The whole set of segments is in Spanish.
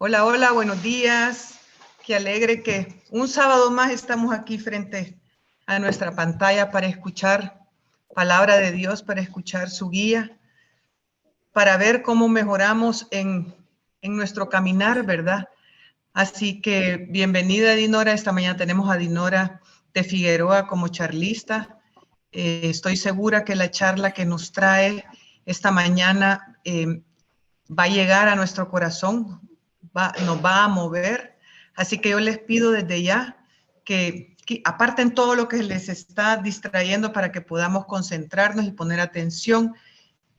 Hola, hola, buenos días. Qué alegre que un sábado más estamos aquí frente a nuestra pantalla para escuchar palabra de Dios, para escuchar su guía, para ver cómo mejoramos en nuestro caminar, ¿verdad? Así que bienvenida, Dinora. Esta mañana tenemos a Dinora de Figueroa como charlista. Estoy segura que la charla que nos trae esta mañana va a llegar a nuestro corazón, nos va a mover. Así que yo les pido desde ya que aparten todo lo que les está distrayendo para que podamos concentrarnos y poner atención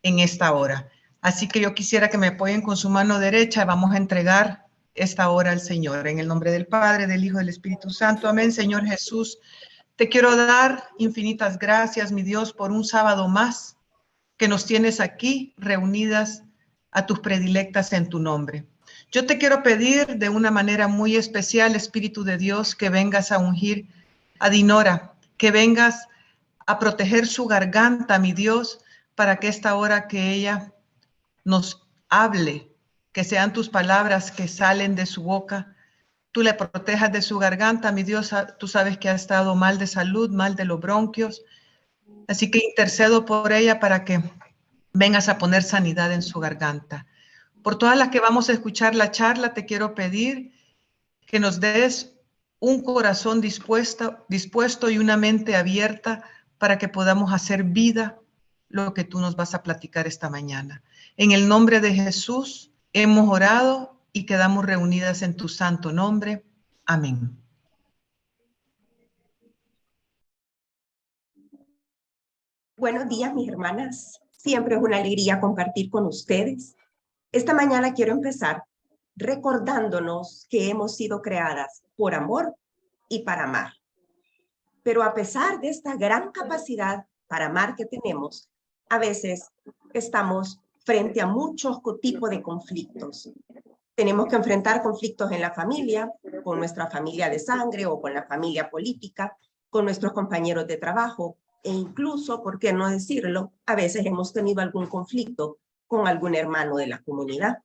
en esta hora. Así que yo quisiera que me apoyen con su mano derecha. Vamos a entregar esta hora al Señor. En el nombre del Padre, del Hijo, del Espíritu Santo. Amén. Señor Jesús, te quiero dar infinitas gracias, mi Dios, por un sábado más que nos tienes aquí reunidas a tus predilectas en tu nombre. Yo te quiero pedir de una manera muy especial, Espíritu de Dios, que vengas a ungir a Dinora, que vengas a proteger su garganta, mi Dios, para que esta hora que ella nos hable, que sean tus palabras que salen de su boca, tú le protejas de su garganta, mi Dios. Tú sabes que ha estado mal de salud, mal de los bronquios, así que intercedo por ella para que vengas a poner sanidad en su garganta. Por todas las que vamos a escuchar la charla, te quiero pedir que nos des un corazón dispuesto y una mente abierta para que podamos hacer vida lo que tú nos vas a platicar esta mañana. En el nombre de Jesús hemos orado y quedamos reunidas en tu santo nombre. Amén. Buenos días, mis hermanas. Siempre es una alegría compartir con ustedes. Esta mañana quiero empezar recordándonos que hemos sido creadas por amor y para amar. Pero a pesar de esta gran capacidad para amar que tenemos, a veces estamos frente a muchos tipos de conflictos. Tenemos que enfrentar conflictos en la familia, con nuestra familia de sangre o con la familia política, con nuestros compañeros de trabajo, e incluso, por qué no decirlo, a veces hemos tenido algún conflicto con algún hermano de la comunidad.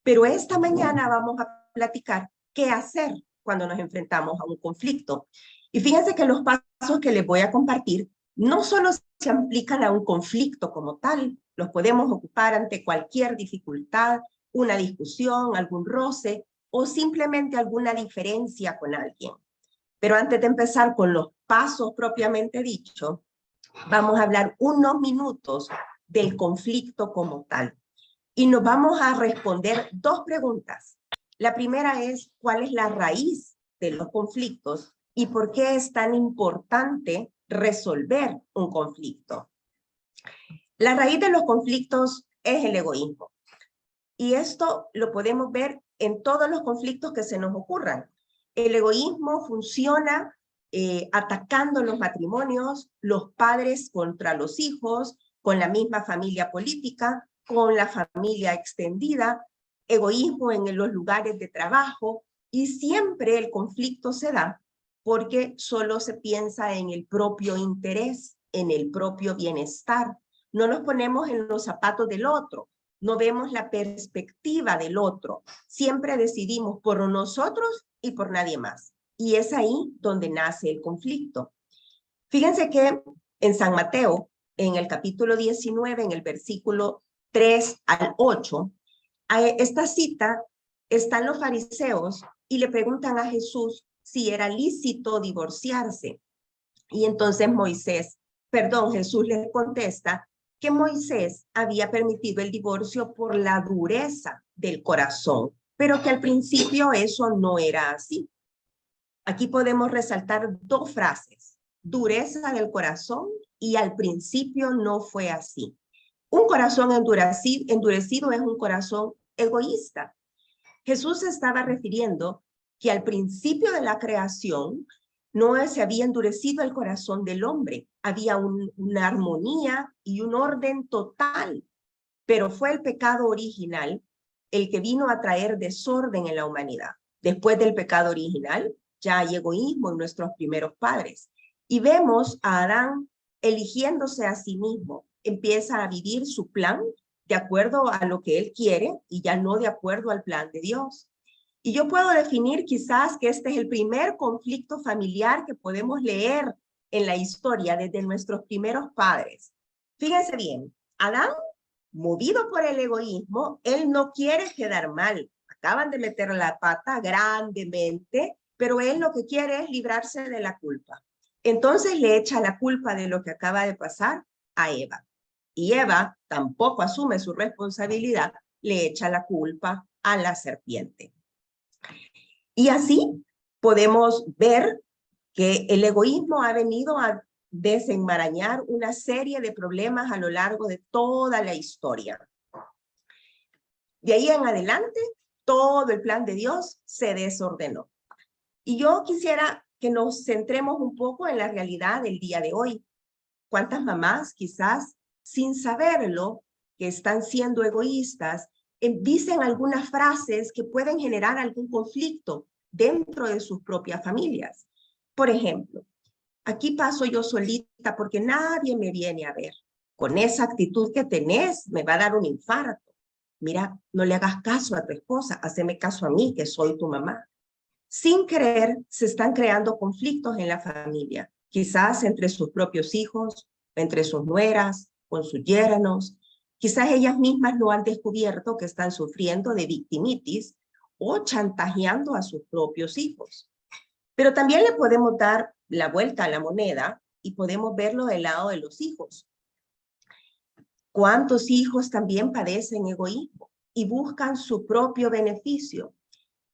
Pero esta mañana vamos a platicar qué hacer cuando nos enfrentamos a un conflicto. Y fíjense que los pasos que les voy a compartir no solo se aplican a un conflicto como tal, los podemos ocupar ante cualquier dificultad, una discusión, algún roce o simplemente alguna diferencia con alguien. Pero antes de empezar con los pasos propiamente dichos, vamos a hablar unos minutos del conflicto como tal. Y nos vamos a responder dos preguntas. La primera es, ¿cuál es la raíz de los conflictos y por qué es tan importante resolver un conflicto? La raíz de los conflictos es el egoísmo. Y esto lo podemos ver en todos los conflictos que se nos ocurran. El egoísmo funciona atacando los matrimonios, los padres contra los hijos, con la misma familia política, con la familia extendida, egoísmo en los lugares de trabajo, y siempre el conflicto se da porque solo se piensa en el propio interés, en el propio bienestar. No nos ponemos en los zapatos del otro, no vemos la perspectiva del otro. Siempre decidimos por nosotros y por nadie más. Y es ahí donde nace el conflicto. Fíjense que en San Mateo, en el capítulo 19, en el versículo 3 al 8, a esta cita están los fariseos y le preguntan a Jesús si era lícito divorciarse. Y entonces Jesús les contesta que Moisés había permitido el divorcio por la dureza del corazón, pero que al principio eso no era así. Aquí podemos resaltar dos frases: dureza del corazón y al principio no fue así. Un corazón endurecido es un corazón egoísta. Jesús se estaba refiriendo que al principio de la creación no se había endurecido el corazón del hombre, había una armonía y un orden total, pero fue el pecado original el que vino a traer desorden en la humanidad. Después del pecado original ya hay egoísmo en nuestros primeros padres y vemos a Adán eligiéndose a sí mismo, empieza a vivir su plan de acuerdo a lo que él quiere y ya no de acuerdo al plan de Dios. Y yo puedo definir quizás que este es el primer conflicto familiar que podemos leer en la historia desde nuestros primeros padres. Fíjense bien, Adán, movido por el egoísmo, él no quiere quedar mal. Acaban de meter la pata grandemente, pero él lo que quiere es librarse de la culpa. Entonces le echa la culpa de lo que acaba de pasar a Eva. Y Eva tampoco asume su responsabilidad, le echa la culpa a la serpiente. Y así podemos ver que el egoísmo ha venido a desenmarañar una serie de problemas a lo largo de toda la historia. De ahí en adelante, todo el plan de Dios se desordenó. Y yo quisiera que nos centremos un poco en la realidad del día de hoy. ¿Cuántas mamás quizás sin saberlo, que están siendo egoístas, dicen algunas frases que pueden generar algún conflicto dentro de sus propias familias? Por ejemplo, aquí paso yo solita porque nadie me viene a ver. Con esa actitud que tenés, me va a dar un infarto. Mira, no le hagas caso a tu esposa, haceme caso a mí, que soy tu mamá. Sin querer, se están creando conflictos en la familia, quizás entre sus propios hijos, entre sus nueras, con sus yernos. Quizás ellas mismas no han descubierto que están sufriendo de victimitis o chantajeando a sus propios hijos. Pero también le podemos dar la vuelta a la moneda y podemos verlo del lado de los hijos. ¿Cuántos hijos también padecen egoísmo y buscan su propio beneficio?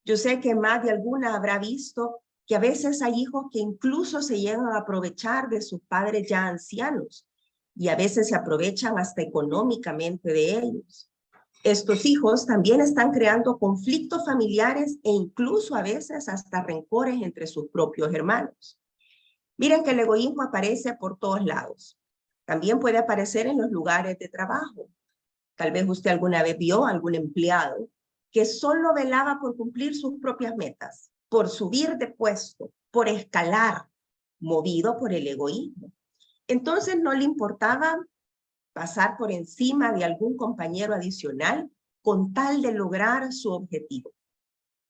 Yo sé que más de alguna habrá visto que a veces hay hijos que incluso se llegan a aprovechar de sus padres ya ancianos y a veces se aprovechan hasta económicamente de ellos. Estos hijos también están creando conflictos familiares e incluso a veces hasta rencores entre sus propios hermanos. Miren que el egoísmo aparece por todos lados. También puede aparecer en los lugares de trabajo. Tal vez usted alguna vez vio a algún empleado que solo velaba por cumplir sus propias metas, por subir de puesto, por escalar, movido por el egoísmo. Entonces no le importaba pasar por encima de algún compañero adicional con tal de lograr su objetivo.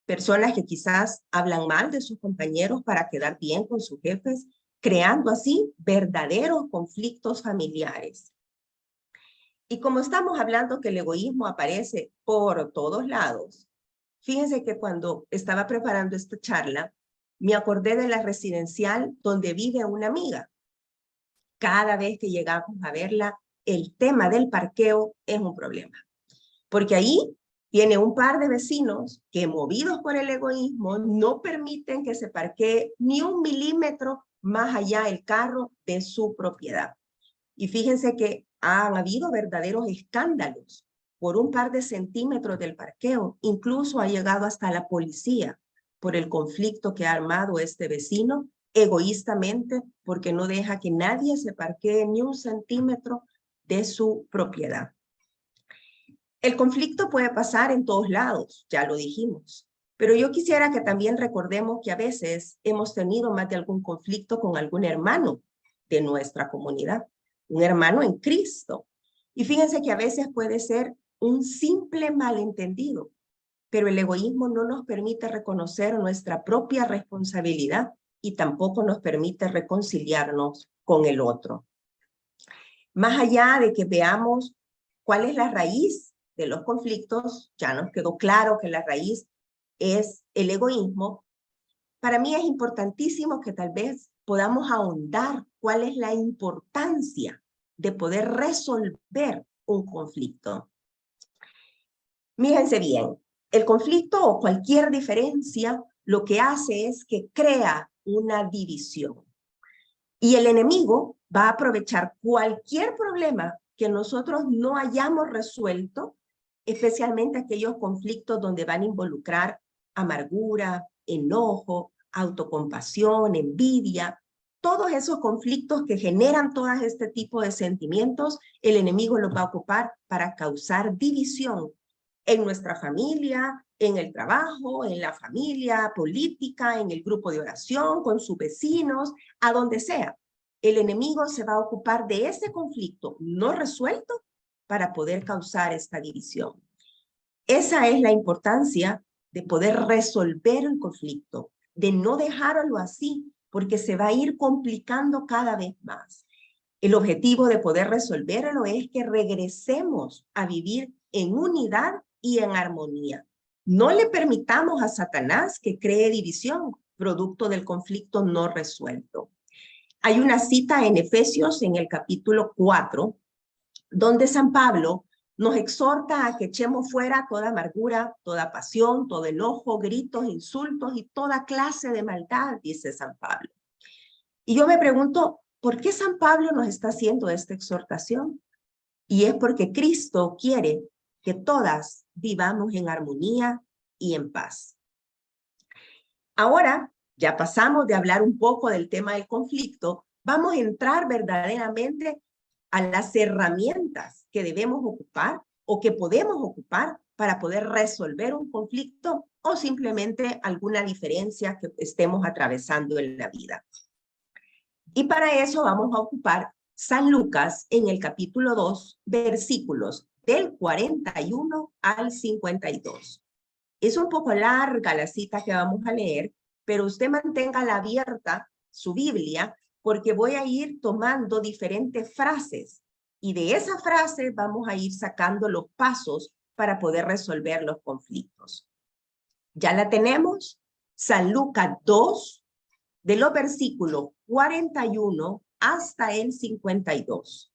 Personas que quizás hablan mal de sus compañeros para quedar bien con sus jefes, creando así verdaderos conflictos familiares. Y como estamos hablando que el egoísmo aparece por todos lados, fíjense que cuando estaba preparando esta charla, me acordé de la residencial donde vive una amiga. Cada vez que llegamos a verla, el tema del parqueo es un problema. Porque ahí tiene un par de vecinos que, movidos por el egoísmo, no permiten que se parquee ni 1 milímetro más allá el carro de su propiedad. Y fíjense que han habido verdaderos escándalos por un par de centímetros del parqueo. Incluso ha llegado hasta la policía por el conflicto que ha armado este vecino egoístamente porque no deja que nadie se parquee ni 1 centímetro de su propiedad. El conflicto puede pasar en todos lados, ya lo dijimos, pero yo quisiera que también recordemos que a veces hemos tenido más de algún conflicto con algún hermano de nuestra comunidad, un hermano en Cristo. Y fíjense que a veces puede ser un simple malentendido, pero el egoísmo no nos permite reconocer nuestra propia responsabilidad y tampoco nos permite reconciliarnos con el otro. Más allá de que veamos cuál es la raíz de los conflictos, ya nos quedó claro que la raíz es el egoísmo. Para mí es importantísimo que tal vez podamos ahondar cuál es la importancia de poder resolver un conflicto. Mírense bien, el conflicto o cualquier diferencia lo que hace es que crea una división. Y el enemigo va a aprovechar cualquier problema que nosotros no hayamos resuelto, especialmente aquellos conflictos donde van a involucrar amargura, enojo, autocompasión, envidia. Todos esos conflictos que generan todo este tipo de sentimientos, el enemigo los va a ocupar para causar división en nuestra familia, en el trabajo, en la familia política, en el grupo de oración, con sus vecinos, a donde sea. El enemigo se va a ocupar de ese conflicto no resuelto para poder causar esta división. Esa es la importancia de poder resolver el conflicto, de no dejarlo así, porque se va a ir complicando cada vez más. El objetivo de poder resolverlo es que regresemos a vivir en unidad y en armonía. No le permitamos a Satanás que cree división, producto del conflicto no resuelto. Hay una cita en Efesios, en el capítulo 4, donde San Pablo nos exhorta a que echemos fuera toda amargura, toda pasión, todo enojo, gritos, insultos y toda clase de maldad, dice San Pablo. Y yo me pregunto, ¿por qué San Pablo nos está haciendo esta exhortación? Y es porque Cristo quiere que todas vivamos en armonía y en paz. Ahora, ya pasamos de hablar un poco del tema del conflicto, vamos a entrar verdaderamente a las herramientas que debemos ocupar o que podemos ocupar para poder resolver un conflicto o simplemente alguna diferencia que estemos atravesando en la vida. Y para eso vamos a ocupar San Lucas en el capítulo 2, versículos del 41 al 52. Es un poco larga la cita que vamos a leer, pero usted manténgala abierta, su Biblia, porque voy a ir tomando diferentes frases y de esa frase vamos a ir sacando los pasos para poder resolver los conflictos. ¿Ya la tenemos? San Lucas 2, de los versículos 41 hasta el 52.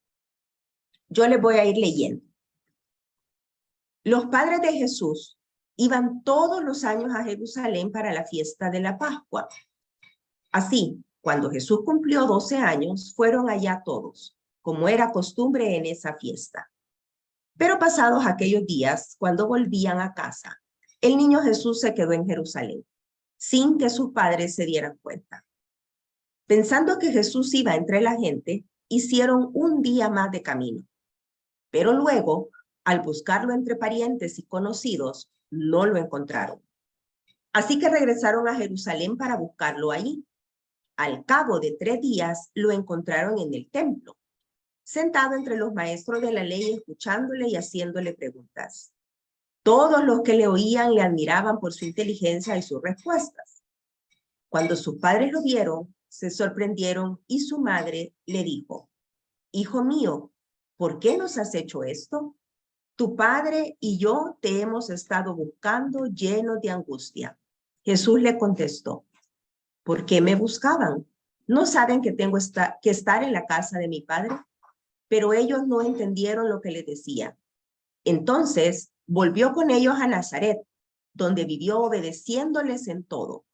Yo les voy a ir leyendo. Los padres de Jesús iban todos los años a Jerusalén para la fiesta de la Pascua. Así, cuando Jesús cumplió 12 años, fueron allá todos, como era costumbre en esa fiesta. Pero pasados aquellos días, cuando volvían a casa, el niño Jesús se quedó en Jerusalén, sin que sus padres se dieran cuenta. Pensando que Jesús iba entre la gente, hicieron un día más de camino. Pero luego, al buscarlo entre parientes y conocidos, no lo encontraron. Así que regresaron a Jerusalén para buscarlo allí. Al cabo de 3 días, lo encontraron en el templo, sentado entre los maestros de la ley, escuchándole y haciéndole preguntas. Todos los que le oían le admiraban por su inteligencia y sus respuestas. Cuando sus padres lo vieron, se sorprendieron y su madre le dijo: «Hijo mío, ¿por qué nos has hecho esto? Tu padre y yo te hemos estado buscando llenos de angustia». Jesús le contestó: «¿Por qué me buscaban? ¿No saben que tengo que estar en la casa de mi padre?». Pero ellos no entendieron lo que le decía. Entonces volvió con ellos a Nazaret, donde vivió obedeciéndoles en todo.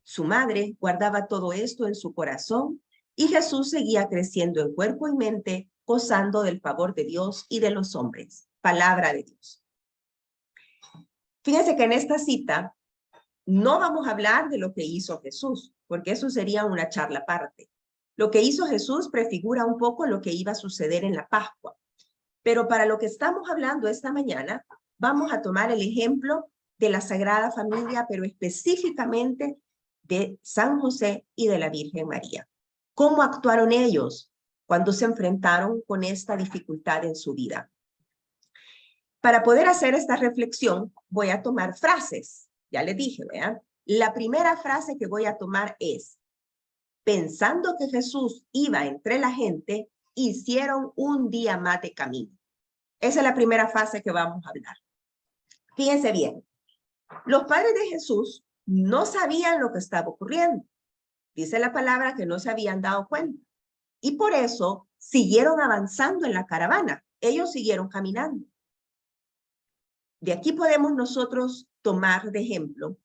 Su madre guardaba todo esto en su corazón y Jesús seguía creciendo en cuerpo y mente, gozando del favor de Dios y de los hombres. Palabra de Dios. Fíjense que en esta cita no vamos a hablar de lo que hizo Jesús, porque eso sería una charla aparte. Lo que hizo Jesús prefigura un poco lo que iba a suceder en la Pascua. Pero para lo que estamos hablando esta mañana, vamos a tomar el ejemplo de la Sagrada Familia, pero específicamente de San José y de la Virgen María. ¿Cómo actuaron ellos cuando se enfrentaron con esta dificultad en su vida? Para poder hacer esta reflexión, voy a tomar frases. Ya les dije, vean. La primera frase que voy a tomar es: pensando que Jesús iba entre la gente, hicieron un día más de camino. Esa es la primera frase que vamos a hablar. Fíjense bien. Los padres de Jesús no sabían lo que estaba ocurriendo. Dice la palabra que no se habían dado cuenta. Y por eso siguieron avanzando en la caravana. Ellos siguieron caminando. De aquí podemos nosotros tomar de ejemplo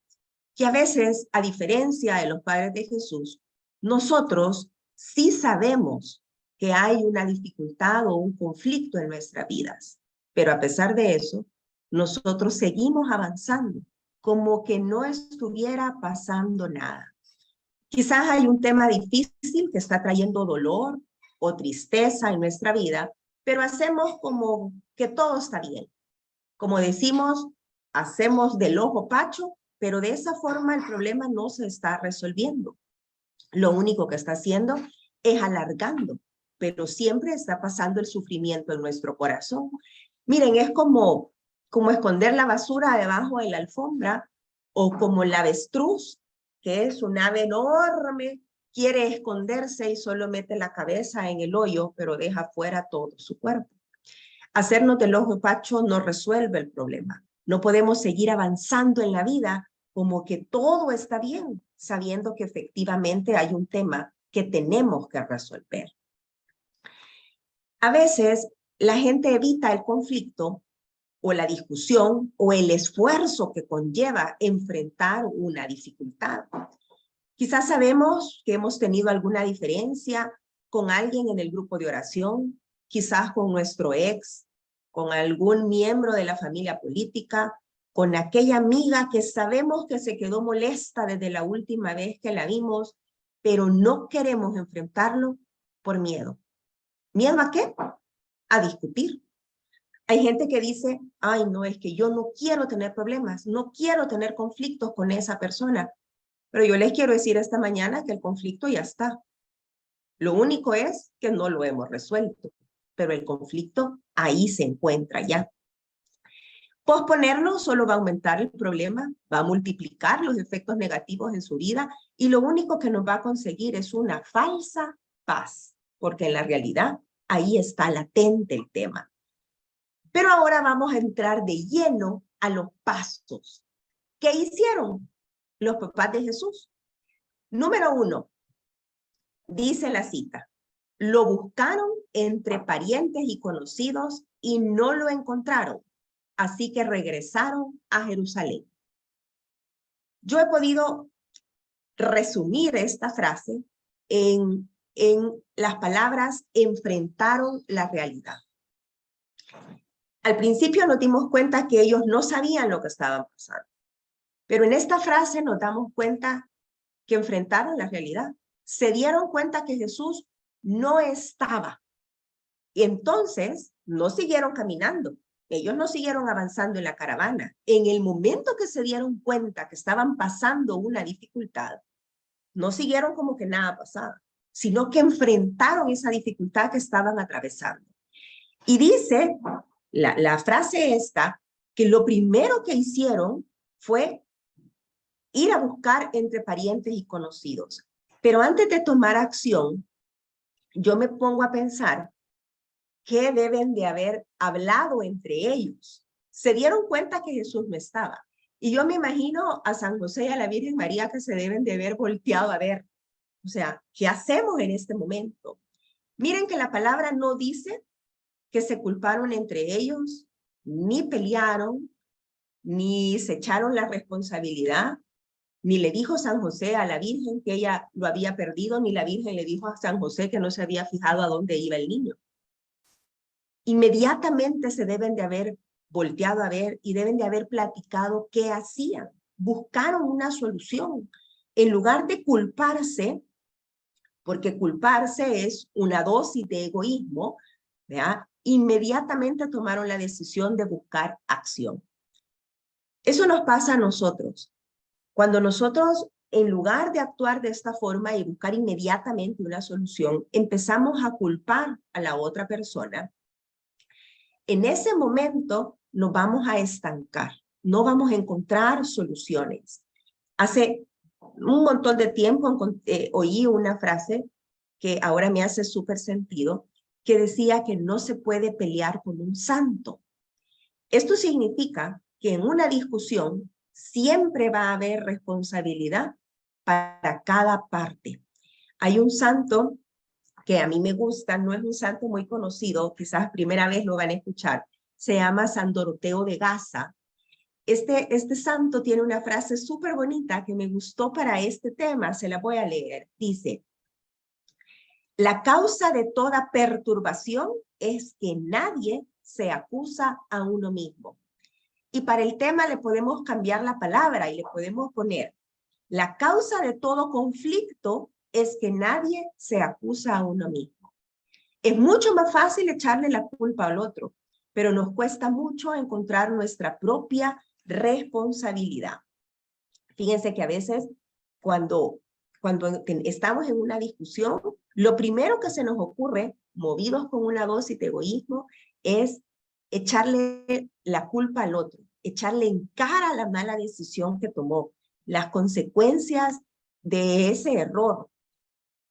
que a veces, a diferencia de los padres de Jesús, nosotros sí sabemos que hay una dificultad o un conflicto en nuestras vidas. Pero a pesar de eso, nosotros seguimos avanzando, como que no estuviera pasando nada. Quizás hay un tema difícil que está trayendo dolor o tristeza en nuestra vida, pero hacemos como que todo está bien. Como decimos, hacemos del ojo pacho, pero de esa forma el problema no se está resolviendo. Lo único que está haciendo es alargando, pero siempre está pasando el sufrimiento en nuestro corazón. Miren, es como esconder la basura debajo de la alfombra o como el avestruz, que es un ave enorme, quiere esconderse y solo mete la cabeza en el hoyo, pero deja fuera todo su cuerpo. Hacernos del ojo pacho no resuelve el problema. No podemos seguir avanzando en la vida como que todo está bien, sabiendo que efectivamente hay un tema que tenemos que resolver. A veces la gente evita el conflicto o la discusión o el esfuerzo que conlleva enfrentar una dificultad. Quizás sabemos que hemos tenido alguna diferencia con alguien en el grupo de oración, quizás con nuestro ex, con algún miembro de la familia política, con aquella amiga que sabemos que se quedó molesta desde la última vez que la vimos, pero no queremos enfrentarlo por miedo. ¿Miedo a qué? A discutir. Hay gente que dice, ay, no, es que yo no quiero tener problemas, no quiero tener conflictos con esa persona. Pero yo les quiero decir esta mañana que el conflicto ya está. Lo único es que no lo hemos resuelto, pero el conflicto ahí se encuentra ya. Posponerlo solo va a aumentar el problema, va a multiplicar los efectos negativos en su vida y lo único que nos va a conseguir es una falsa paz, porque en la realidad ahí está latente el tema. Pero ahora vamos a entrar de lleno a los pasos. ¿Qué hicieron los papás de Jesús? Número 1, dice la cita, lo buscaron entre parientes y conocidos y no lo encontraron, así que regresaron a Jerusalén. Yo he podido resumir esta frase en las palabras enfrentaron la realidad. Al principio nos dimos cuenta que ellos no sabían lo que estaban pasando, pero en esta frase nos damos cuenta que enfrentaron la realidad. Se dieron cuenta que Jesús no estaba. Y entonces no siguieron caminando. Ellos no siguieron avanzando en la caravana. En el momento que se dieron cuenta que estaban pasando una dificultad, no siguieron como que nada pasaba, sino que enfrentaron esa dificultad que estaban atravesando. Y dice la frase esta, que lo primero que hicieron fue ir a buscar entre parientes y conocidos. Pero antes de tomar acción, yo me pongo a pensar qué deben de haber hablado entre ellos. Se dieron cuenta que Jesús no estaba. Y yo me imagino a San José y a la Virgen María que se deben de haber volteado a ver. O sea, ¿qué hacemos en este momento? Miren que la palabra no dice que se culparon entre ellos, ni pelearon, ni se echaron la responsabilidad, ni le dijo San José a la Virgen que ella lo había perdido, ni la Virgen le dijo a San José que no se había fijado a dónde iba el niño. Inmediatamente se deben de haber volteado a ver y deben de haber platicado qué hacían. Buscaron una solución. En lugar de culparse, porque culparse es una dosis de egoísmo, ¿verdad? Inmediatamente tomaron la decisión de buscar acción. Eso nos pasa a nosotros. Cuando nosotros, en lugar de actuar de esta forma y buscar inmediatamente una solución, empezamos a culpar a la otra persona, en ese momento nos vamos a estancar, no vamos a encontrar soluciones. Hace un montón de tiempo oí una frase que ahora me hace súper sentido, que decía que no se puede pelear con un santo. Esto significa que en una discusión siempre va a haber responsabilidad para cada parte. Hay un santo que a mí me gusta, no es un santo muy conocido, quizás primera vez lo van a escuchar, se llama San Doroteo de Gaza. Este santo tiene una frase súper bonita que me gustó para este tema, se la voy a leer. Dice, la causa de toda perturbación es que nadie se acusa a uno mismo. Y para el tema le podemos cambiar la palabra y le podemos poner, la causa de todo conflicto es que nadie se acusa a uno mismo. Es mucho más fácil echarle la culpa al otro, pero nos cuesta mucho encontrar nuestra propia responsabilidad. Fíjense que a veces cuando estamos en una discusión, lo primero que se nos ocurre, movidos con una dosis de egoísmo, es echarle la culpa al otro. echarle en cara la mala decisión que tomó, las consecuencias de ese error,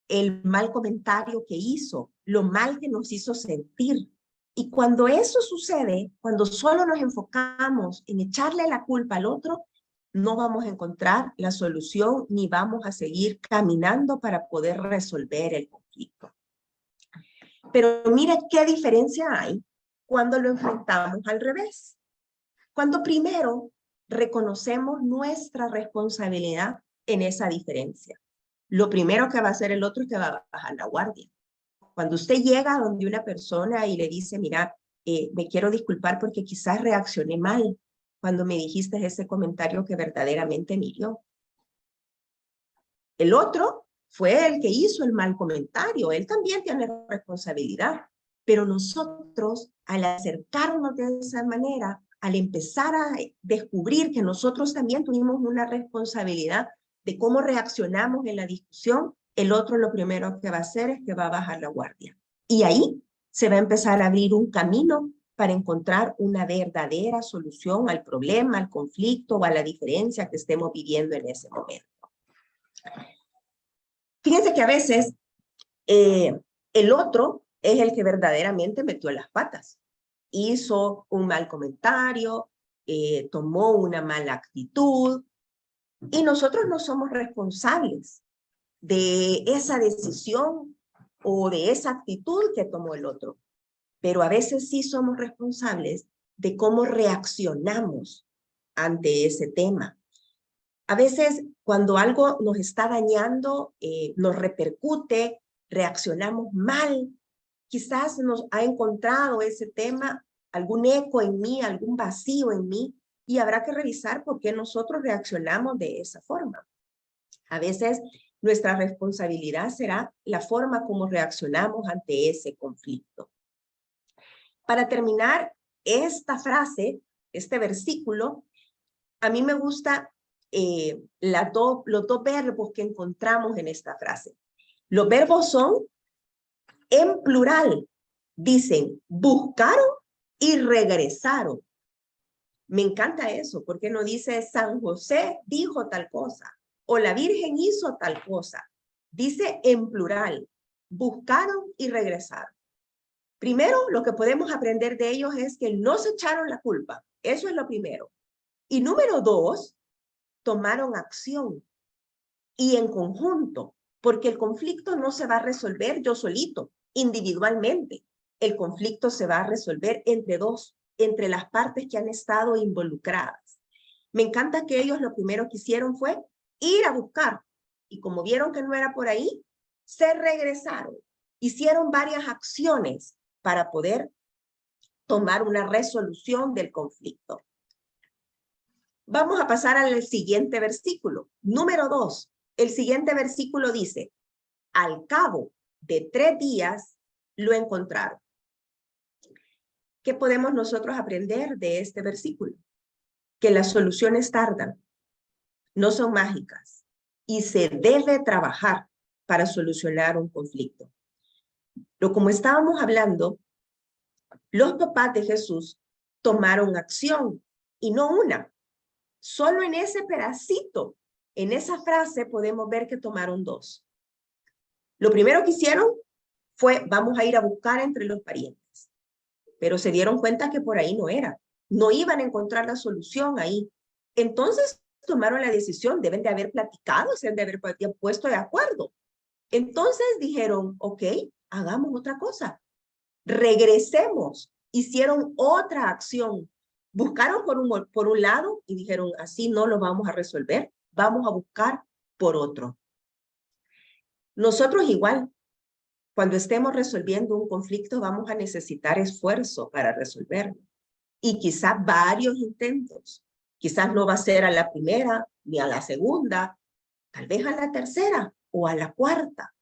el mal comentario que hizo, lo mal que nos hizo sentir. Y cuando eso sucede, cuando solo nos enfocamos en echarle la culpa al otro, no vamos a encontrar la solución ni vamos a seguir caminando para poder resolver el conflicto. Pero mira qué diferencia hay cuando lo enfrentamos al revés. Cuando primero reconocemos nuestra responsabilidad en esa diferencia. Lo primero que va a hacer el otro es que va a bajar la guardia. Cuando usted llega donde una persona y le dice, mira, me quiero disculpar porque quizás reaccioné mal cuando me dijiste ese comentario que verdaderamente me hirió. El otro fue el que hizo el mal comentario. Él también tiene responsabilidad. Pero nosotros, al acercarnos de esa manera, al empezar a descubrir que nosotros también tuvimos una responsabilidad de cómo reaccionamos en la discusión, el otro lo primero que va a hacer es que va a bajar la guardia. Y ahí se va a empezar a abrir un camino para encontrar una verdadera solución al problema, al conflicto o a la diferencia que estemos viviendo en ese momento. Fíjense que a veces el otro es el que verdaderamente metió las patas. Hizo un mal comentario, tomó una mala actitud, y nosotros no somos responsables de esa decisión o de esa actitud que tomó el otro. Pero a veces sí somos responsables de cómo reaccionamos ante ese tema. A veces cuando algo nos está dañando, nos repercute, reaccionamos mal, quizás nos ha encontrado ese tema algún eco en mí, algún vacío en mí, y habrá que revisar por qué nosotros reaccionamos de esa forma. A veces nuestra responsabilidad será la forma como reaccionamos ante ese conflicto. Para terminar esta frase, este versículo, a mí me gusta los dos verbos que encontramos en esta frase. Los verbos son en plural. Dicen, buscaron y regresaron. Me encanta eso, porque no dice San José dijo tal cosa o la Virgen hizo tal cosa. Dice en plural, buscaron y regresaron. Primero, lo que podemos aprender de ellos es que no se echaron la culpa. Eso es lo primero. Y número dos, tomaron acción y en conjunto, porque el conflicto no se va a resolver yo solito, individualmente. El conflicto se va a resolver entre dos, entre las partes que han estado involucradas. Me encanta que ellos lo primero que hicieron fue ir a buscar. Y como vieron que no era por ahí, se regresaron. Hicieron varias acciones para poder tomar una resolución del conflicto. Vamos a pasar al siguiente versículo. Número 2. El siguiente versículo dice, al cabo de 3 días lo encontraron. ¿Qué podemos nosotros aprender de este versículo? Que las soluciones tardan, no son mágicas y se debe trabajar para solucionar un conflicto. Pero como estábamos hablando, los papás de Jesús tomaron acción y no una. Solo en ese pedacito, en esa frase podemos ver que tomaron 2. Lo primero que hicieron fue, vamos a ir a buscar entre los parientes. Pero se dieron cuenta que por ahí no era. No iban a encontrar la solución ahí. Entonces tomaron la decisión, deben de haber platicado, se deben de haber puesto de acuerdo. Entonces dijeron, ok, hagamos otra cosa. Regresemos. Hicieron otra acción. Buscaron por un lado y dijeron, así no lo vamos a resolver, vamos a buscar por otro. Nosotros igual, cuando estemos resolviendo un conflicto, vamos a necesitar esfuerzo para resolverlo. Y quizás varios intentos. Quizás no va a ser a la primera ni a la segunda, tal vez a la tercera o a la cuarta.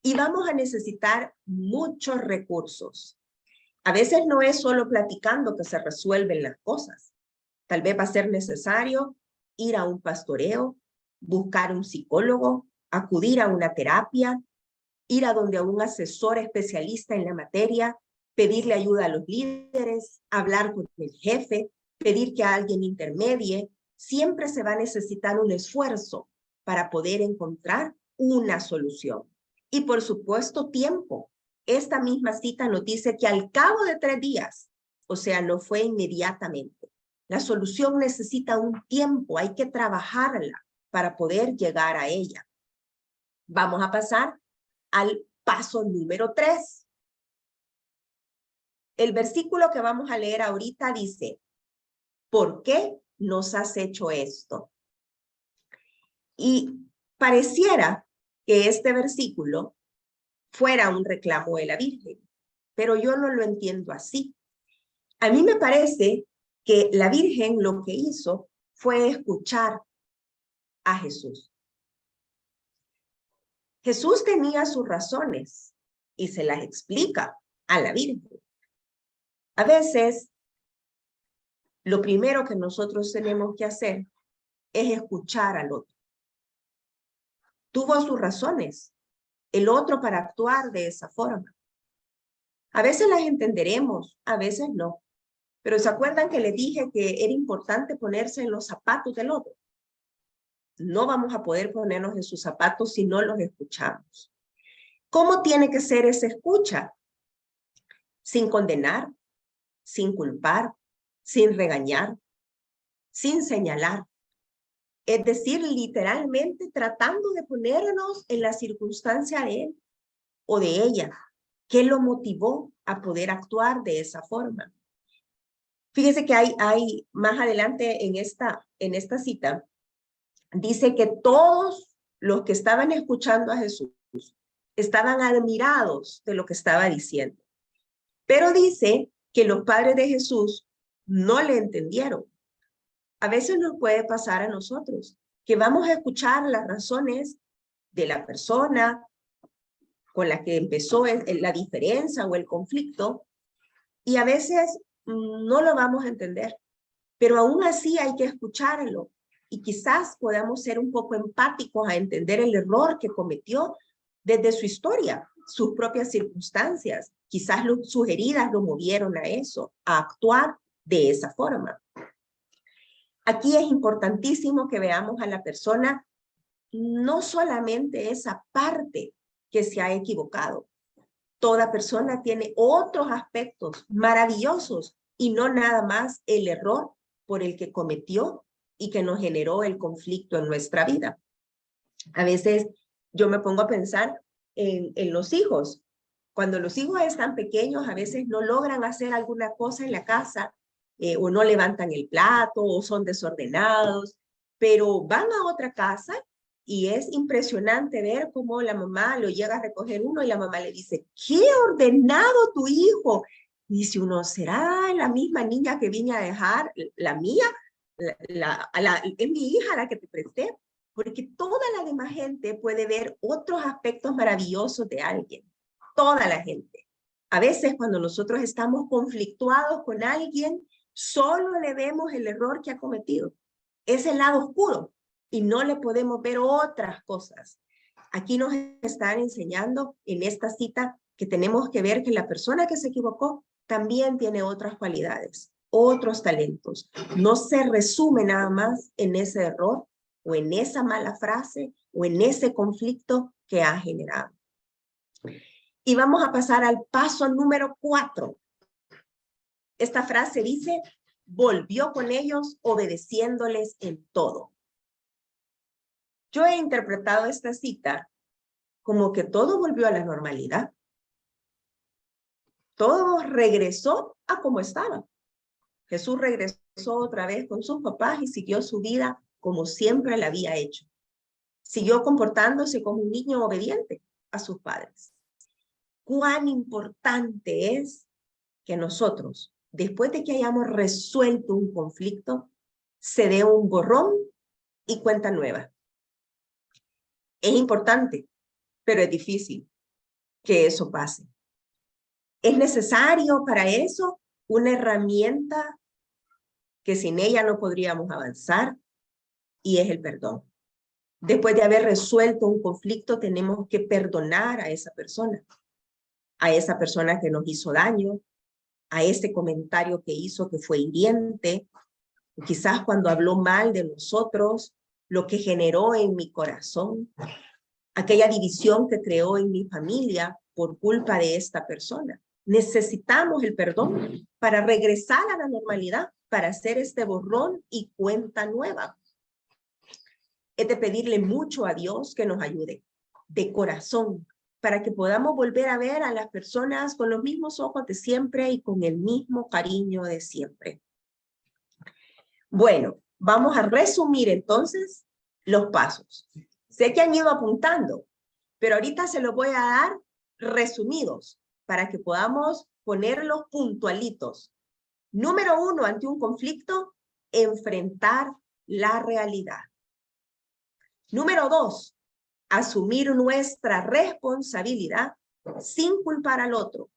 Y vamos a necesitar muchos recursos. A veces no es solo platicando que se resuelven las cosas. Tal vez va a ser necesario ir a un pastoreo, buscar un psicólogo, acudir a una terapia, ir a donde a un asesor especialista en la materia, pedirle ayuda a los líderes, hablar con el jefe, pedir que alguien intermedie, siempre se va a necesitar un esfuerzo para poder encontrar una solución. Y por supuesto, tiempo. Esta misma cita nos dice que al cabo de 3 días, o sea, no fue inmediatamente. La solución necesita un tiempo, hay que trabajarla para poder llegar a ella. Vamos a pasar al paso número 3. El versículo que vamos a leer ahorita dice, ¿por qué nos has hecho esto? Y pareciera que este versículo fuera un reclamo de la Virgen, pero yo no lo entiendo así. A mí me parece que la Virgen lo que hizo fue escuchar a Jesús. Jesús tenía sus razones y se las explica a la Virgen. A veces, lo primero que nosotros tenemos que hacer es escuchar al otro. Tuvo sus razones, el otro para actuar de esa forma. A veces las entenderemos, a veces no. Pero ¿se acuerdan que les dije que era importante ponerse en los zapatos del otro? No vamos a poder ponernos en sus zapatos si no los escuchamos. ¿Cómo tiene que ser esa escucha? Sin condenar, sin culpar, sin regañar, sin señalar. Es decir, literalmente tratando de ponernos en la circunstancia de él o de ella. ¿Qué lo motivó a poder actuar de esa forma? Fíjese que hay más adelante en esta cita, dice que todos los que estaban escuchando a Jesús estaban admirados de lo que estaba diciendo. Pero dice que los padres de Jesús no le entendieron. A veces nos puede pasar a nosotros que vamos a escuchar las razones de la persona con la que empezó la diferencia o el conflicto y a veces no lo vamos a entender, pero aún así hay que escucharlo y quizás podamos ser un poco empáticos a entender el error que cometió desde su historia, sus propias circunstancias. Quizás sus heridas lo movieron a eso, a actuar de esa forma. Aquí es importantísimo que veamos a la persona no solamente esa parte que se ha equivocado. Toda persona tiene otros aspectos maravillosos y no nada más el error por el que cometió y que nos generó el conflicto en nuestra vida. A veces yo me pongo a pensar en los hijos. Cuando los hijos están pequeños, a veces no logran hacer alguna cosa en la casa o no levantan el plato o son desordenados, pero van a otra casa y es impresionante ver cómo la mamá lo llega a recoger uno y la mamá le dice, ¡qué ordenado tu hijo! Y dice uno, ¿será la misma niña que vine a dejar, la mía? Es mi hija la que te presté, porque toda la demás gente puede ver otros aspectos maravillosos de alguien, toda la gente. A veces cuando nosotros estamos conflictuados con alguien, solo le vemos el error que ha cometido, es el lado oscuro, y no le podemos ver otras cosas. Aquí nos están enseñando en esta cita que tenemos que ver que la persona que se equivocó también tiene otras cualidades, otros talentos. No se resume nada más en ese error o en esa mala frase o en ese conflicto que ha generado. Y vamos a pasar al paso número 4. Esta frase dice, volvió con ellos obedeciéndoles en todo. Yo he interpretado esta cita como que todo volvió a la normalidad. Todo regresó a como estaba. Jesús regresó otra vez con sus papás y siguió su vida como siempre la había hecho. Siguió comportándose como un niño obediente a sus padres. Cuán importante es que nosotros, después de que hayamos resuelto un conflicto, se dé un borrón y cuenta nueva. Es importante, pero es difícil que eso pase. Es necesario para eso una herramienta que sin ella no podríamos avanzar y es el perdón. Después de haber resuelto un conflicto, tenemos que perdonar a esa persona que nos hizo daño, a ese comentario que hizo que fue hiriente, quizás cuando habló mal de nosotros, lo que generó en mi corazón, aquella división que creó en mi familia por culpa de esta persona. Necesitamos el perdón para regresar a la normalidad, para hacer este borrón y cuenta nueva. Es de pedirle mucho a Dios que nos ayude de corazón para que podamos volver a ver a las personas con los mismos ojos de siempre y con el mismo cariño de siempre. Bueno, vamos a resumir entonces los pasos. Sé que han ido apuntando, pero ahorita se los voy a dar resumidos para que podamos ponerlos puntualitos. Número 1, ante un conflicto, enfrentar la realidad. Número 2, asumir nuestra responsabilidad sin culpar al otro,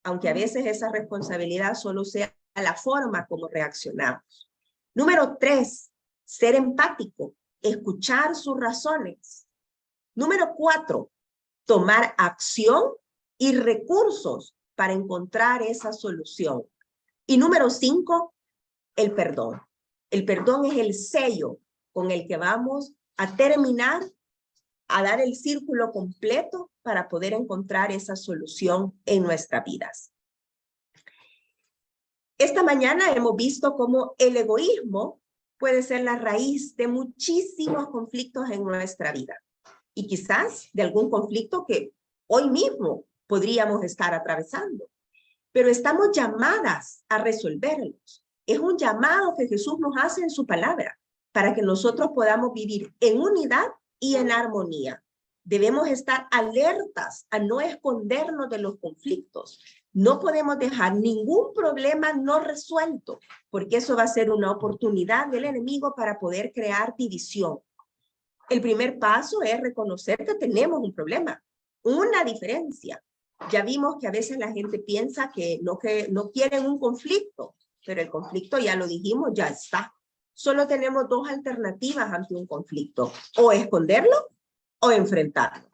aunque a veces esa responsabilidad solo sea la forma como reaccionamos. Número 3, ser empático, escuchar sus razones. Número 4, tomar acción y recursos para encontrar esa solución. Y número 5, el perdón. El perdón es el sello con el que vamos a terminar, a dar el círculo completo para poder encontrar esa solución en nuestras vidas. Esta mañana hemos visto cómo el egoísmo puede ser la raíz de muchísimos conflictos en nuestra vida. Y quizás de algún conflicto que hoy mismo podríamos estar atravesando. Pero estamos llamadas a resolverlos. Es un llamado que Jesús nos hace en su palabra para que nosotros podamos vivir en unidad y en armonía. Debemos estar alertas a no escondernos de los conflictos. No podemos dejar ningún problema no resuelto, porque eso va a ser una oportunidad del enemigo para poder crear división. El primer paso es reconocer que tenemos un problema, una diferencia. Ya vimos que a veces la gente piensa que no quieren un conflicto, pero el conflicto, ya lo dijimos, ya está. Solo tenemos dos alternativas ante un conflicto, o esconderlo o enfrentarlo.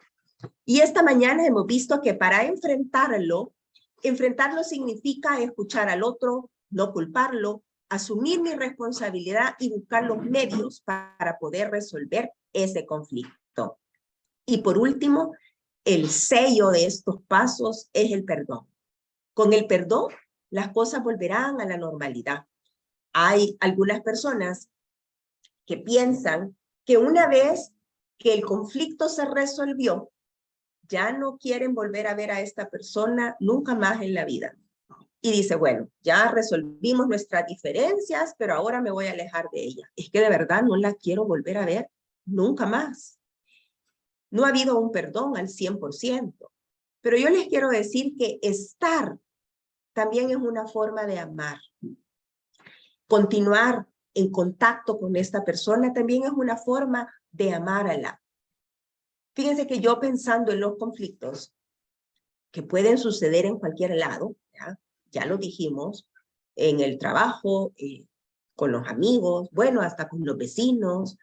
Y esta mañana hemos visto que para enfrentarlo significa escuchar al otro, no culparlo, asumir mi responsabilidad y buscar los medios para poder resolver ese conflicto. Y por último, el sello de estos pasos es el perdón. Con el perdón, las cosas volverán a la normalidad. Hay algunas personas que piensan que una vez que el conflicto se resolvió, ya no quieren volver a ver a esta persona nunca más en la vida. Y dice, bueno, ya resolvimos nuestras diferencias, pero ahora me voy a alejar de ella. Es que de verdad no la quiero volver a ver nunca más. No ha habido un perdón al 100%. Pero yo les quiero decir que estar también es una forma de amar. Continuar en contacto con esta persona también es una forma de amarla. Fíjense que yo pensando en los conflictos que pueden suceder en cualquier lado, ya lo dijimos, en el trabajo, con los amigos, bueno, hasta con los vecinos,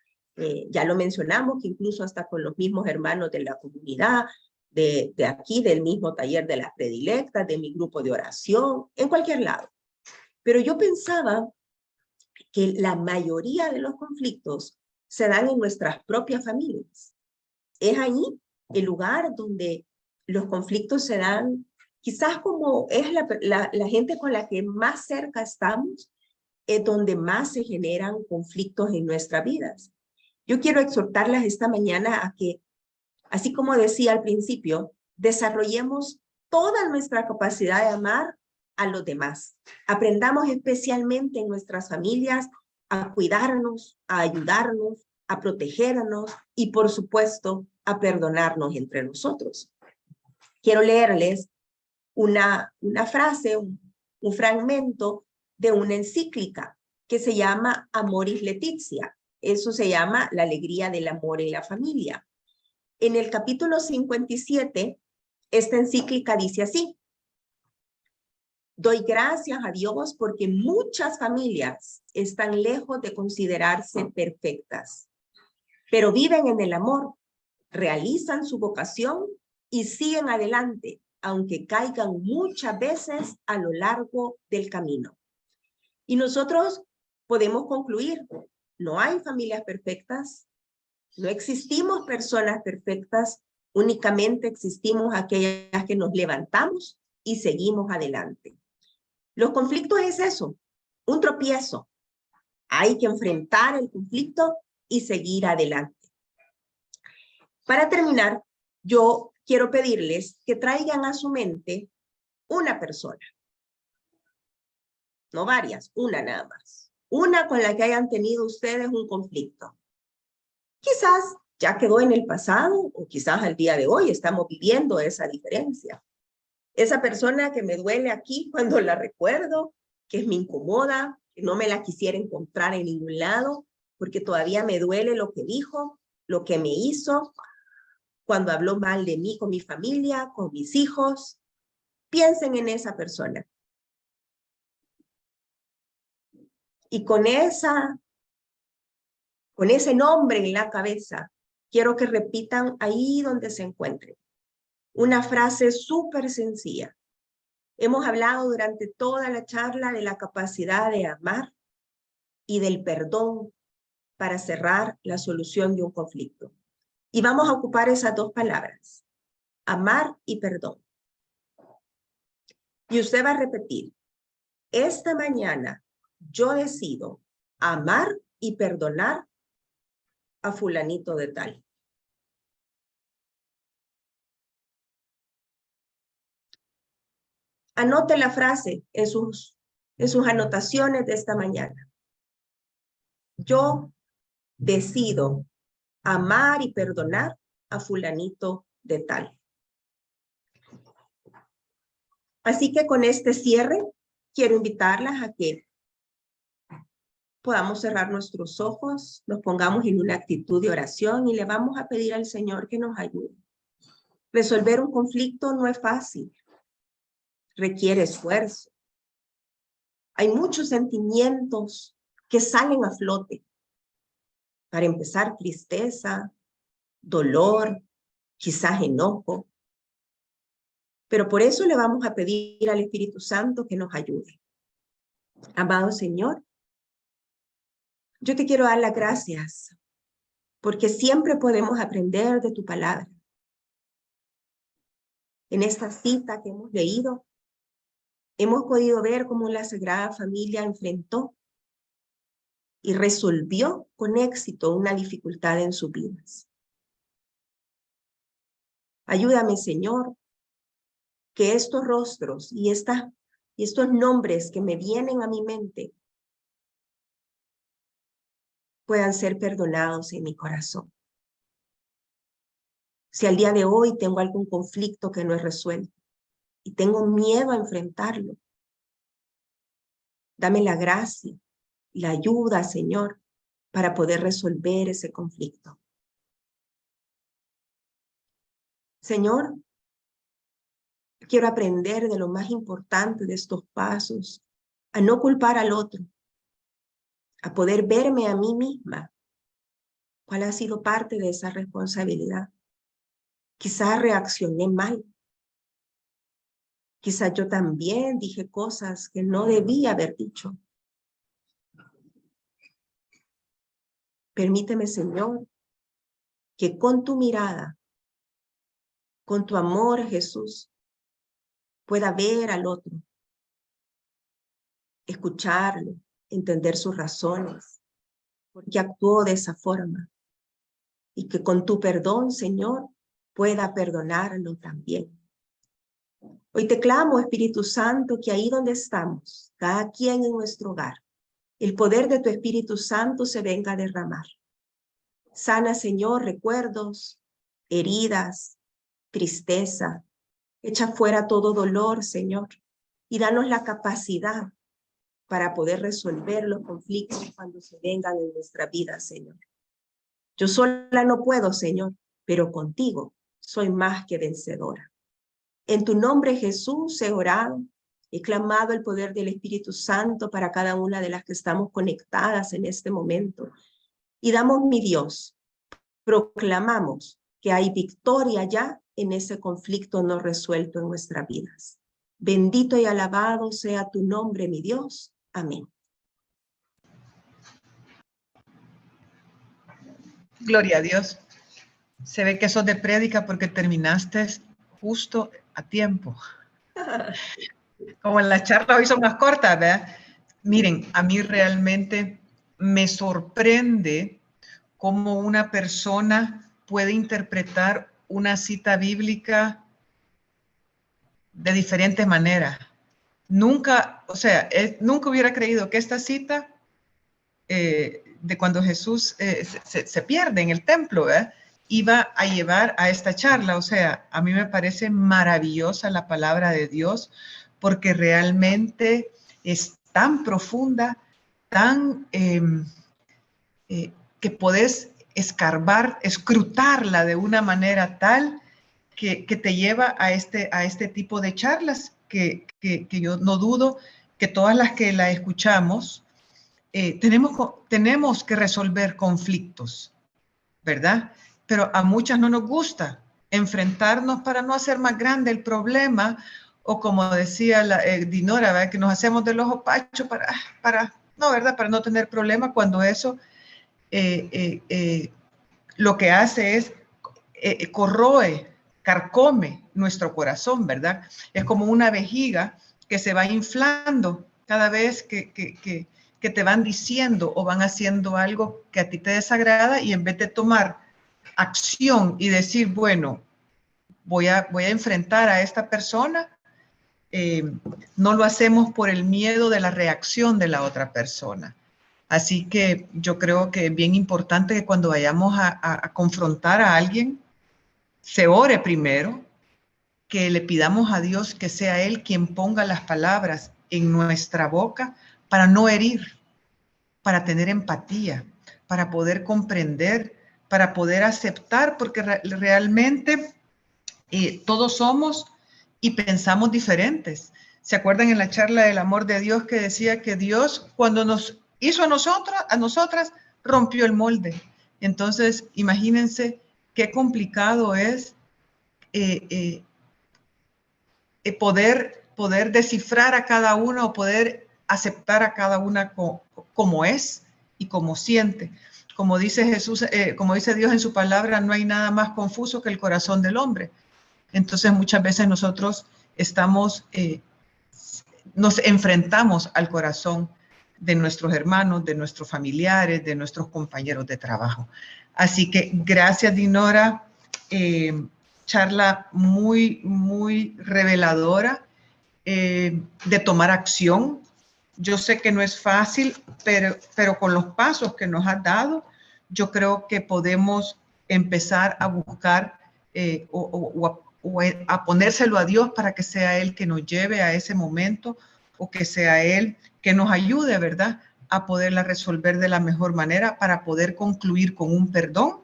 ya lo mencionamos, que incluso hasta con los mismos hermanos de la comunidad, de aquí, del mismo taller de las predilectas, de mi grupo de oración, en cualquier lado. Pero yo pensaba que la mayoría de los conflictos se dan en nuestras propias familias. Es ahí el lugar donde los conflictos se dan, quizás como es la gente con la que más cerca estamos, es donde más se generan conflictos en nuestras vidas. Yo quiero exhortarlas esta mañana a que, así como decía al principio, desarrollemos toda nuestra capacidad de amar a los demás. Aprendamos especialmente en nuestras familias a cuidarnos, a ayudarnos, a protegernos y, por supuesto, a perdonarnos entre nosotros. Quiero leerles una frase, un fragmento de una encíclica que se llama Amoris Laetitia. Eso se llama la alegría del amor en la familia. En el capítulo 57, esta encíclica dice así: doy gracias a Dios porque muchas familias están lejos de considerarse perfectas, pero viven en el amor, realizan su vocación y siguen adelante, aunque caigan muchas veces a lo largo del camino. Y nosotros podemos concluir, no hay familias perfectas, no existimos personas perfectas, únicamente existimos aquellas que nos levantamos y seguimos adelante. Los conflictos es eso, un tropiezo. Hay que enfrentar el conflicto y seguir adelante. Para terminar, yo quiero pedirles que traigan a su mente una persona. No varias, una nada más. Una con la que hayan tenido ustedes un conflicto. Quizás ya quedó en el pasado o quizás al día de hoy estamos viviendo esa diferencia. Esa persona que me duele aquí cuando la recuerdo, que me incomoda, que no me la quisiera encontrar en ningún lado, porque todavía me duele lo que dijo, lo que me hizo, cuando habló mal de mí con mi familia, con mis hijos. Piensen en esa persona. Y con ese nombre en la cabeza, quiero que repitan ahí donde se encuentren. Una frase súper sencilla. Hemos hablado durante toda la charla de la capacidad de amar y del perdón para cerrar la solución de un conflicto. Y vamos a ocupar esas dos palabras, amar y perdón. Y usted va a repetir, esta mañana yo decido amar y perdonar a fulanito de tal. Anote la frase en sus anotaciones de esta mañana. Yo decido amar y perdonar a fulanito de tal. Así que con este cierre, quiero invitarlas a que podamos cerrar nuestros ojos, nos pongamos en una actitud de oración y le vamos a pedir al Señor que nos ayude. Resolver un conflicto no es fácil, requiere esfuerzo. Hay muchos sentimientos que salen a flote. Para empezar, tristeza, dolor, quizás enojo. Pero por eso le vamos a pedir al Espíritu Santo que nos ayude. Amado Señor, yo te quiero dar las gracias porque siempre podemos aprender de tu palabra. En esta cita que hemos leído, hemos podido ver cómo la Sagrada Familia enfrentó y resolvió con éxito una dificultad en sus vidas. Ayúdame, Señor, que estos rostros y estos nombres que me vienen a mi mente puedan ser perdonados en mi corazón. Si al día de hoy tengo algún conflicto que no he resuelto y tengo miedo a enfrentarlo, dame la gracia y la ayuda, Señor, para poder resolver ese conflicto. Señor, quiero aprender de lo más importante de estos pasos, a no culpar al otro, a poder verme a mí misma. ¿Cuál ha sido parte de esa responsabilidad? Quizás reaccioné mal. Quizás yo también dije cosas que no debía haber dicho. Permíteme, Señor, que con tu mirada, con tu amor, Jesús, pueda ver al otro, escucharlo, entender sus razones, porque actuó de esa forma. Y que con tu perdón, Señor, pueda perdonarlo también. Hoy te clamo, Espíritu Santo, que ahí donde estamos, cada quien en nuestro hogar, el poder de tu Espíritu Santo se venga a derramar. Sana, Señor, recuerdos, heridas, tristeza. Echa fuera todo dolor, Señor, y danos la capacidad para poder resolver los conflictos cuando se vengan en nuestra vida, Señor. Yo sola no puedo, Señor, pero contigo soy más que vencedora. En tu nombre, Jesús, he orado, he clamado el poder del Espíritu Santo para cada una de las que estamos conectadas en este momento. Y damos, mi Dios, proclamamos que hay victoria ya en ese conflicto no resuelto en nuestras vidas. Bendito y alabado sea tu nombre, mi Dios. Amén. Gloria a Dios. Se ve que sos de prédica porque terminaste justo a tiempo. Como en las charlas hoy son más cortas, ¿verdad? Miren, a mí realmente me sorprende cómo una persona puede interpretar una cita bíblica de diferentes maneras. Nunca, o sea, nunca hubiera creído que esta cita de cuando Jesús se pierde en el templo, ¿verdad?, iba a llevar a esta charla. O sea, a mí me parece maravillosa la palabra de Dios porque realmente es tan profunda, tan que podés escarbar, escrutarla de una manera tal que te lleva a este tipo de charlas que yo no dudo que todas las que la escuchamos tenemos que resolver conflictos, ¿verdad? Pero a muchas no nos gusta enfrentarnos para no hacer más grande el problema, o como decía Dinora, ¿verdad?, que nos hacemos del ojo pacho no, ¿verdad?, para no tener problema, cuando eso lo que hace es corroe, carcome nuestro corazón, ¿verdad? Es como una vejiga que se va inflando cada vez que te van diciendo o van haciendo algo que a ti te desagrada, y en vez de tomar acción y decir, bueno, voy a enfrentar a esta persona, no lo hacemos por el miedo de la reacción de la otra persona. Así que yo creo que es bien importante que cuando vayamos a confrontar a alguien, se ore primero, que le pidamos a Dios que sea Él quien ponga las palabras en nuestra boca para no herir, para tener empatía, para poder comprender, para poder aceptar, porque realmente todos somos y pensamos diferentes. ¿Se acuerdan en la charla del amor de Dios que decía que Dios, cuando nos hizo a nosotras, rompió el molde? Entonces, imagínense qué complicado es poder descifrar a cada una, o poder aceptar a cada una como es y como siente. Como dice Jesús, como dice Dios en su palabra, no hay nada más confuso que el corazón del hombre. Entonces muchas veces nosotros nos enfrentamos al corazón de nuestros hermanos, de nuestros familiares, de nuestros compañeros de trabajo. Así que gracias, Dinora. Charla muy, muy reveladora de tomar acción. Yo sé que no es fácil, pero con los pasos que nos has dado, yo creo que podemos empezar a buscar o a ponérselo a Dios para que sea Él que nos lleve a ese momento, o que sea Él que nos ayude, ¿verdad?, a poderla resolver de la mejor manera, para poder concluir con un perdón,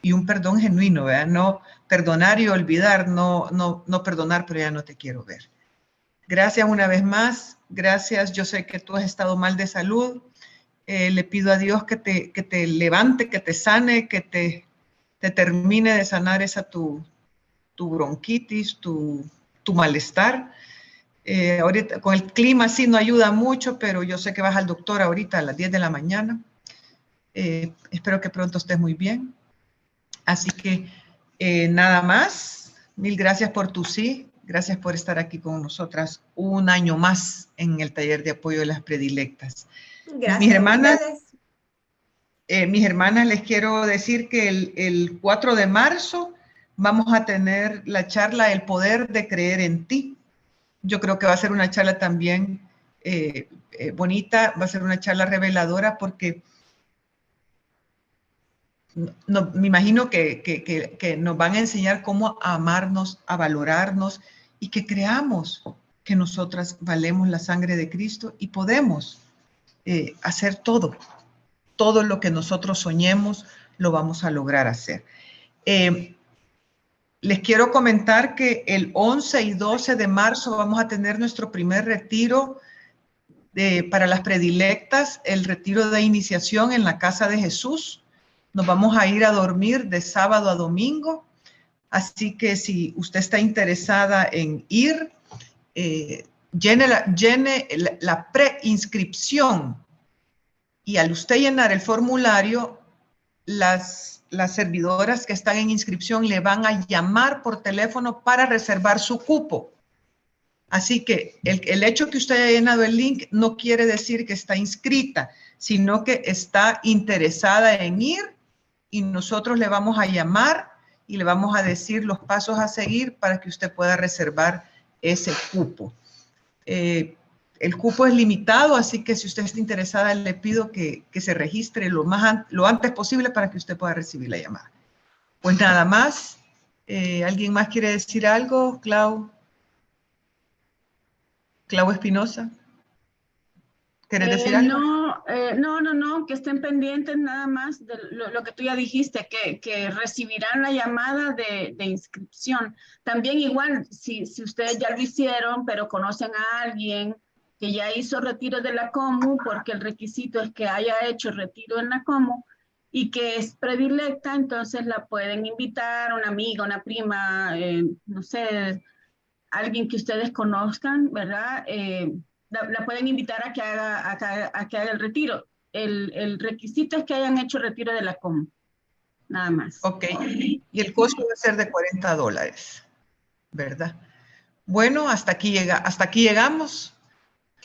y un perdón genuino, ¿verdad? No perdonar y olvidar, no perdonar, pero ya no te quiero ver. Gracias una vez más, gracias. Yo sé que tú has estado mal de salud. Le pido a Dios que te levante, que te sane, que te termine de sanar esa tu bronquitis, tu malestar. Ahorita con el clima sí no ayuda mucho, pero yo sé que vas al doctor ahorita a las 10 de la mañana. Espero que pronto estés muy bien. Así que nada más. Mil gracias por tu sí. Gracias por estar aquí con nosotras un año más en el taller de apoyo de las predilectas. Gracias a ustedes. Mis hermanas, les quiero decir que el 4 de marzo vamos a tener la charla El poder de creer en ti. Yo creo que va a ser una charla también bonita, va a ser una charla reveladora, porque me imagino que nos van a enseñar cómo a amarnos, a valorarnos, y que creamos que nosotras valemos la sangre de Cristo y podemos hacer todo lo que nosotros soñemos, lo vamos a lograr hacer. Les quiero comentar que el 11 y 12 de marzo vamos a tener nuestro primer retiro para las predilectas, el retiro de iniciación en la Casa de Jesús. Nos vamos a ir a dormir de sábado a domingo, así que si usted está interesada en ir, llene la preinscripción, y al usted llenar el formulario, las las servidoras que están en inscripción le van a llamar por teléfono para reservar su cupo. Así que el hecho que usted haya llenado el link no quiere decir que está inscrita, sino que está interesada en ir y nosotros le vamos a llamar y le vamos a decir los pasos a seguir para que usted pueda reservar ese cupo. El cupo es limitado, así que si usted está interesada, le pido que se registre lo antes posible para que usted pueda recibir la llamada. Pues nada más. ¿Alguien más quiere decir algo? Clau Espinosa. ¿Quieres decir algo? No, que estén pendientes nada más de lo que tú ya dijiste, que recibirán la llamada de inscripción. También igual, si ustedes ya lo hicieron, pero conocen a alguien que ya hizo retiro de la Comu, porque el requisito es que haya hecho retiro en la Comu y que es predilecta, entonces la pueden invitar, una amiga, una prima, no sé, alguien que ustedes conozcan, ¿verdad? La pueden invitar a que haga el retiro. El requisito es que hayan hecho retiro de la Comu, nada más. Ok, y el costo va a ser de $40, ¿verdad? Bueno, hasta aquí llegamos.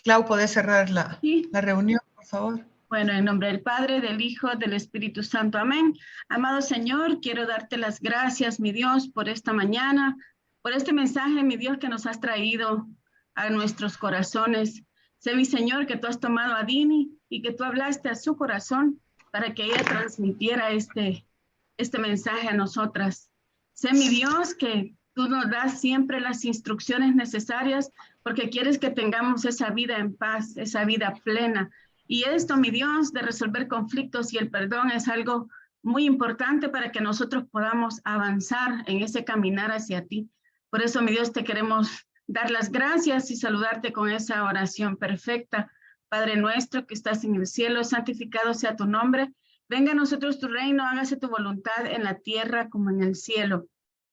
Clau, ¿podés cerrar la reunión, por favor? Bueno, en nombre del Padre, del Hijo, del Espíritu Santo, amén. Amado Señor, quiero darte las gracias, mi Dios, por esta mañana, por este mensaje, mi Dios, que nos has traído a nuestros corazones. Sé, mi Señor, que tú has tomado a Dini y que tú hablaste a su corazón para que ella transmitiera este mensaje a nosotras. Sé, mi Dios, que tú nos das siempre las instrucciones necesarias porque quieres que tengamos esa vida en paz, esa vida plena. Y esto, mi Dios, de resolver conflictos y el perdón es algo muy importante para que nosotros podamos avanzar en ese caminar hacia ti. Por eso, mi Dios, te queremos dar las gracias y saludarte con esa oración perfecta. Padre nuestro que estás en el cielo, santificado sea tu nombre. Venga a nosotros tu reino, hágase tu voluntad en la tierra como en el cielo.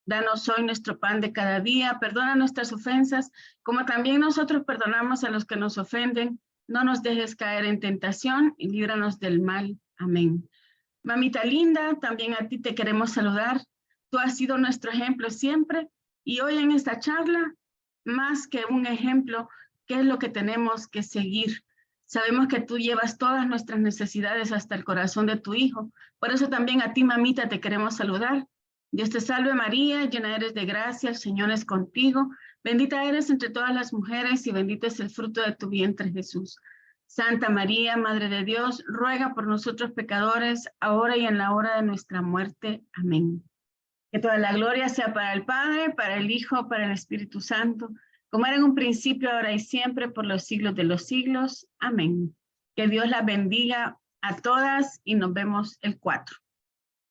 Danos hoy nuestro pan de cada día, perdona nuestras ofensas, como también nosotros perdonamos a los que nos ofenden. No nos dejes caer en tentación y líbranos del mal. Amén. Mamita linda, también a ti te queremos saludar. Tú has sido nuestro ejemplo siempre y hoy en esta charla, más que un ejemplo, ¿qué es lo que tenemos que seguir? Sabemos que tú llevas todas nuestras necesidades hasta el corazón de tu Hijo. Por eso también a ti, mamita, te queremos saludar. Dios te salve María, llena eres de gracia, el Señor es contigo. Bendita eres entre todas las mujeres y bendito es el fruto de tu vientre, Jesús. Santa María, Madre de Dios, ruega por nosotros pecadores, ahora y en la hora de nuestra muerte. Amén. Que toda la gloria sea para el Padre, para el Hijo, para el Espíritu Santo, como era en un principio, ahora y siempre, por los siglos de los siglos. Amén. Que Dios las bendiga a todas y nos vemos el 4.